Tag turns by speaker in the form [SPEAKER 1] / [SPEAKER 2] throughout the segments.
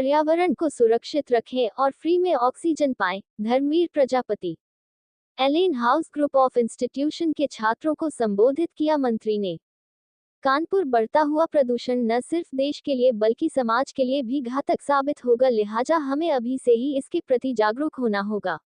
[SPEAKER 1] पर्यावरण को सुरक्षित रखें और फ्री में ऑक्सीजन पाएं। Dharmveer Prajapati. Allen house group of institution के छात्रों को संबोधित किया मंत्री ने। कानपुर बढ़ता हुआ प्रदूषण न सिर्फ देश के लिए बल्कि समाज के लिए भी घातक साबित होगा, लिहाजा हमें अभी से ही इसके प्रति जागरूक होना होगा।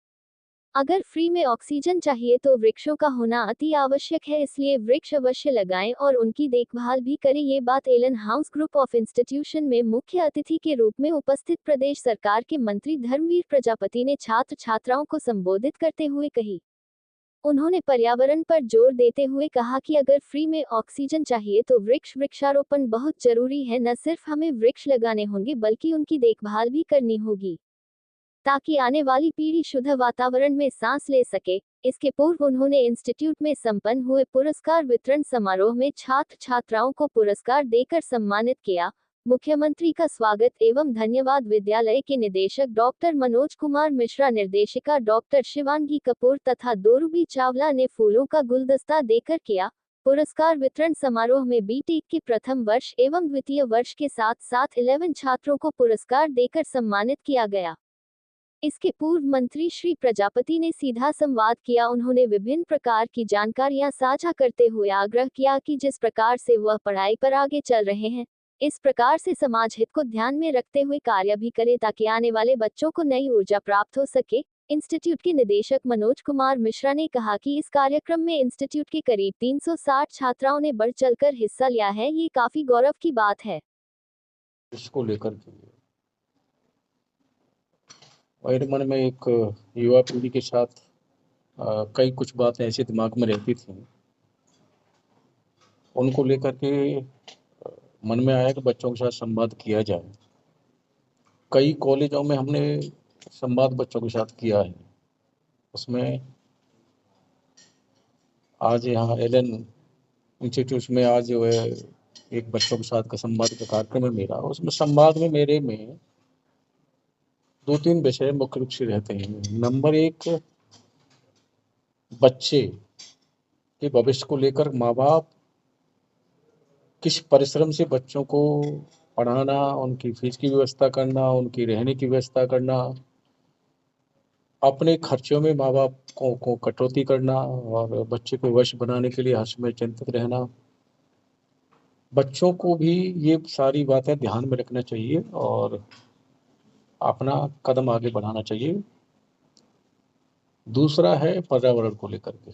[SPEAKER 1] अगर फ्री में ऑक्सीजन चाहिए तो वृक्षों का होना अति आवश्यक है, इसलिए वृक्ष अवश्य लगाएं और उनकी देखभाल भी करें। ये बात Allen house group of institution में मुख्य अतिथि के रूप में उपस्थित प्रदेश सरकार के मंत्री धर्मवीर प्रजापति ने छात्र छात्राओं को संबोधित करते हुए कही। उन्होंने पर्यावरण पर जोर देते हुए कहा कि अगर फ्री में ऑक्सीजन चाहिए तो वृक्षारोपण बहुत जरूरी है। न सिर्फ हमें वृक्ष लगाने होंगे बल्कि उनकी देखभाल भी करनी होगी ताकि आने वाली पीढ़ी शुद्ध वातावरण में सांस ले सके। इसके पूर्व उन्होंने इंस्टीट्यूट में संपन्न हुए पुरस्कार वितरण समारोह में छात्र छात्राओं को पुरस्कार देकर सम्मानित किया। मुख्यमंत्री का स्वागत एवं धन्यवाद विद्यालय के निदेशक डॉक्टर मनोज कुमार मिश्रा, निर्देशिका डॉक्टर शिवांगी कपूर तथा दोरुबी चावला ने फूलों का गुलदस्ता देकर किया। पुरस्कार वितरण समारोह में बीटेक के प्रथम वर्ष एवं द्वितीय वर्ष के साथ साथ 11 छात्रों को पुरस्कार देकर सम्मानित किया गया। इसके पूर्व मंत्री श्री प्रजापति ने सीधा संवाद किया। उन्होंने विभिन्न प्रकार की जानकारियां साझा करते हुए आग्रह किया कि जिस प्रकार से वह पढ़ाई पर आगे चल रहे हैं, इस प्रकार से समाज हित को ध्यान में रखते हुए कार्य भी करें ताकि आने वाले बच्चों को नई ऊर्जा प्राप्त हो सके। इंस्टीट्यूट के निदेशक मनोज कुमार मिश्रा ने कहा कि इस कार्यक्रम में इंस्टीट्यूट के करीब 360 छात्राओं ने बढ़ चढ़कर हिस्सा लिया है। ये काफी गौरव की बात है।
[SPEAKER 2] इसको लेकर मेरे मन में एक युवा पीढ़ी के साथ कई कुछ बातें ऐसी दिमाग में रहती थी, उनको लेकर के मन में आया कि बच्चों के साथ संवाद किया जाए। कई कॉलेजों में हमने संवाद बच्चों के साथ किया है। उसमें आज यहाँ एलन इंस्टीट्यूट में आज जो है एक बच्चों के साथ का संवाद का कार्यक्रम है मेरा। उसमें संवाद में मेरे में 2-3 विषय मुख्य रूप से रहते हैं। नंबर 1, बच्चे के भविष्य को लेकर माँ बाप किस परिश्रम से बच्चों को पढ़ाना, उनकी फीस की व्यवस्था करना, उनकी रहने की व्यवस्था करना, अपने खर्चों में माँ बाप को कटौती करना और बच्चे को वश बनाने के लिए हर समय चिंतित रहना। बच्चों को भी ये सारी बातें ध्यान में रखना चाहिए और अपना कदम आगे बढ़ाना चाहिए। दूसरा है पर्यावरण को लेकर के।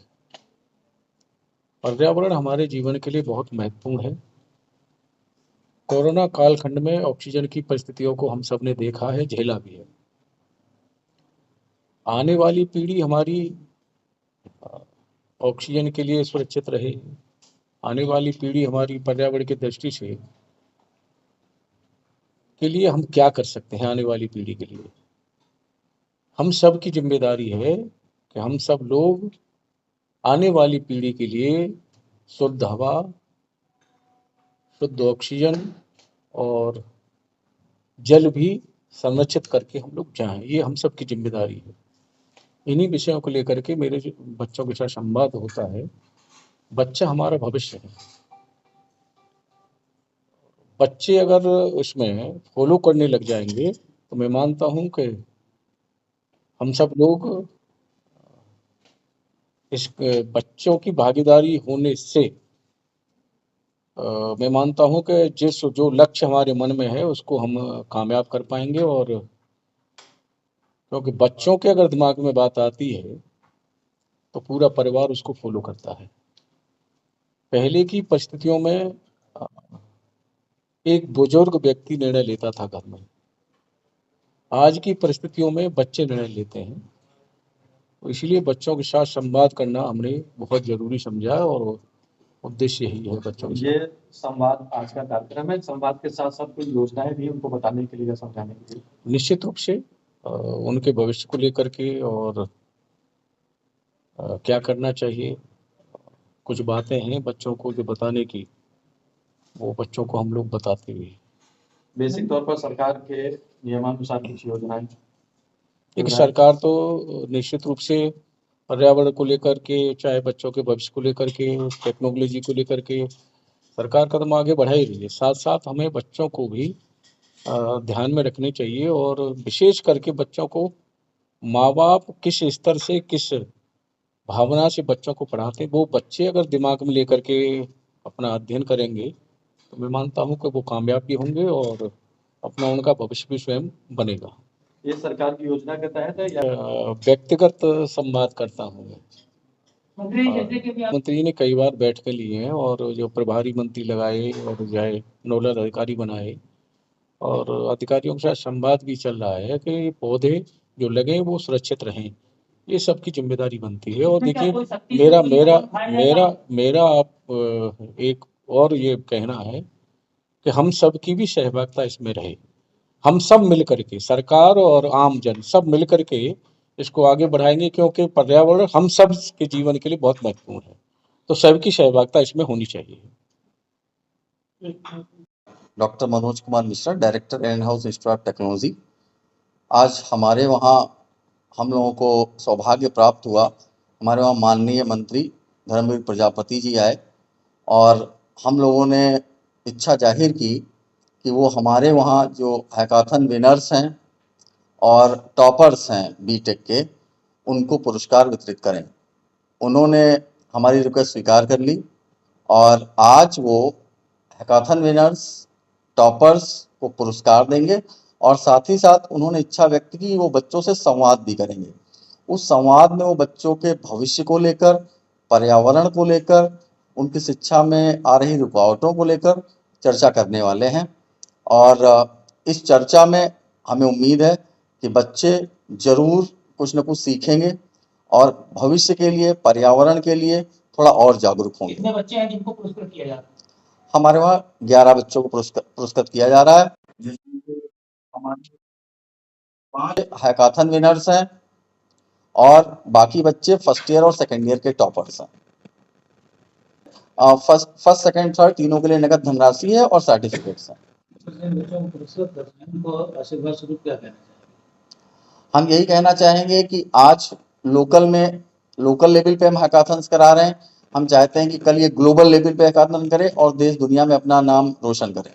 [SPEAKER 2] पर्यावरण हमारे जीवन के लिए बहुत महत्वपूर्ण है। कोरोना कालखंड में ऑक्सीजन की परिस्थितियों को हम सब ने देखा है, झेला भी है। आने वाली पीढ़ी हमारी ऑक्सीजन के लिए सुरक्षित रहे, आने वाली पीढ़ी हमारी पर्यावरण की दृष्टि से के लिए हम क्या कर सकते हैं आने वाली पीढ़ी के लिए। हम सब की जिम्मेदारी है कि हम सब लोग आने वाली पीढ़ी के लिए शुद्ध हवा, शुद्ध ऑक्सीजन और जल भी संरक्षित करके हम लोग जाएं। ये हम सब की जिम्मेदारी है। इन्हीं विषयों को लेकर के मेरे बच्चों के साथ संवाद होता है। बच्चा हमारा भविष्य है। बच्चे अगर उसमें फॉलो करने लग जाएंगे तो मैं मानता हूं कि हम सब लोग इस बच्चों की भागीदारी होने से मैं मानता हूं कि जो लक्ष्य हमारे मन में है उसको हम कामयाब कर पाएंगे। और क्योंकि बच्चों के अगर दिमाग में बात आती है तो पूरा परिवार उसको फॉलो करता है। पहले की परिस्थितियों में एक बुजुर्ग व्यक्ति निर्णय लेता था घर में, आज की परिस्थितियों में बच्चे निर्णय लेते हैं। तो इसलिए बच्चों के साथ संवाद करना हमने बहुत जरूरी समझा और उद्देश्य यही है बच्चों के
[SPEAKER 3] ये संवाद आज का कार्यक्रम है। संवाद के साथ साथ कुछ योजनाएं भी उनको बताने के लिए, समझाने के लिए।
[SPEAKER 2] निश्चित रूप से उनके भविष्य को लेकर के और क्या करना चाहिए, कुछ बातें हैं बच्चों को जो बताने की, वो बच्चों को हम लोग बताते हुए।
[SPEAKER 3] बेसिक तौर पर सरकार के नियमानुसार कुछ योजनाएं।
[SPEAKER 2] एक सरकार तो निश्चित रूप से पर्यावरण को लेकर के, चाहे बच्चों के भविष्य को लेकर के, टेक्नोलॉजी को लेकर के सरकार कदम आगे बढ़ा ही रही है। साथ साथ हमें बच्चों को भी ध्यान में रखने चाहिए, और विशेष करके बच्चों को माँ बाप किस स्तर से, किस भावना से बच्चों को पढ़ाते हैं, वो बच्चे अगर दिमाग में लेकर के अपना अध्ययन करेंगे तो मैं मानता हूँ कि वो कामयाब भी होंगे और अपना उनका भविष्य भी स्वयं बनेगा।
[SPEAKER 3] ये सरकार की योजना के तहत है या
[SPEAKER 2] व्यक्तिगत संवाद करता हूँ मैं। मंत्री ने कई बार बैठकें ली हैं, और जो प्रभारी मंत्री लगाए और जो है नोडल अधिकारी बनाए, और अधिकारियों के साथ संवाद भी चल रहा है कि पौधे जो लगे वो सुरक्षित रहें, ये सबकी जिम्मेदारी बनती है। और देखिए, मेरा मेरा मेरा मेरा आप एक और ये कहना है कि हम सबकी भी सहभागिता इसमें रहे। हम सब मिल करके, सरकार और आम जन सब मिल करके इसको आगे बढ़ाएंगे, क्योंकि पर्यावरण हम सब के जीवन के लिए बहुत महत्वपूर्ण है, तो सबकी सहभागिता इसमें होनी चाहिए।
[SPEAKER 4] डॉक्टर मनोज कुमार मिश्रा, डायरेक्टर एन हाउस इंस्टीट्यूट ऑफ टेक्नोलॉजी। आज हमारे वहाँ हम लोगों को सौभाग्य प्राप्त हुआ, हमारे वहाँ माननीय मंत्री धर्मवीर प्रजापति जी आए और हम लोगों ने इच्छा जाहिर की कि वो हमारे वहाँ जो हैकाथन विनर्स हैं और टॉपर्स हैं बीटेक के, उनको पुरस्कार वितरित करें। उन्होंने हमारी रिक्वेस्ट स्वीकार कर ली और आज वो हैकाथन विनर्स, टॉपर्स को पुरस्कार देंगे और साथ ही साथ उन्होंने इच्छा व्यक्त की वो बच्चों से संवाद भी करेंगे। उस संवाद में वो बच्चों के भविष्य को लेकर, पर्यावरण को लेकर, उनकी शिक्षा में आ रही रुकावटों को लेकर चर्चा करने वाले हैं। और इस चर्चा में हमें उम्मीद है कि बच्चे जरूर कुछ न कुछ सीखेंगे और भविष्य के लिए, पर्यावरण के लिए थोड़ा और जागरूक होंगे।
[SPEAKER 5] कितने बच्चे हैं जिनको पुरस्कृत किया जाता है?
[SPEAKER 4] हमारे वहाँ 11 बच्चों को पुरस्कृत किया जा रहा है, जिसमें हमारे 5 हैकाथन विनर्स हैं और बाकी बच्चे फर्स्ट ईयर और सेकेंड ईयर के टॉपर्स हैं। फर्स्ट, सेकेंड, थर्ड तीनों के लिए नगद धनराशि है और सर्टिफिकेट्स हैं।
[SPEAKER 5] बच्चों को पुरस्कृत करते हैं, उनको आशीर्वाद स्वरूप क्या कहना चाहिए?
[SPEAKER 4] हम यही कहना चाहेंगे कि आज लोकल लेवल पे हम हैकाथन्स करा रहे हैं। हम चाहते हैं कि कल ये ग्लोबल लेवल पे हैकाथन करें और देश दुनिया में अपना नाम रोशन करें।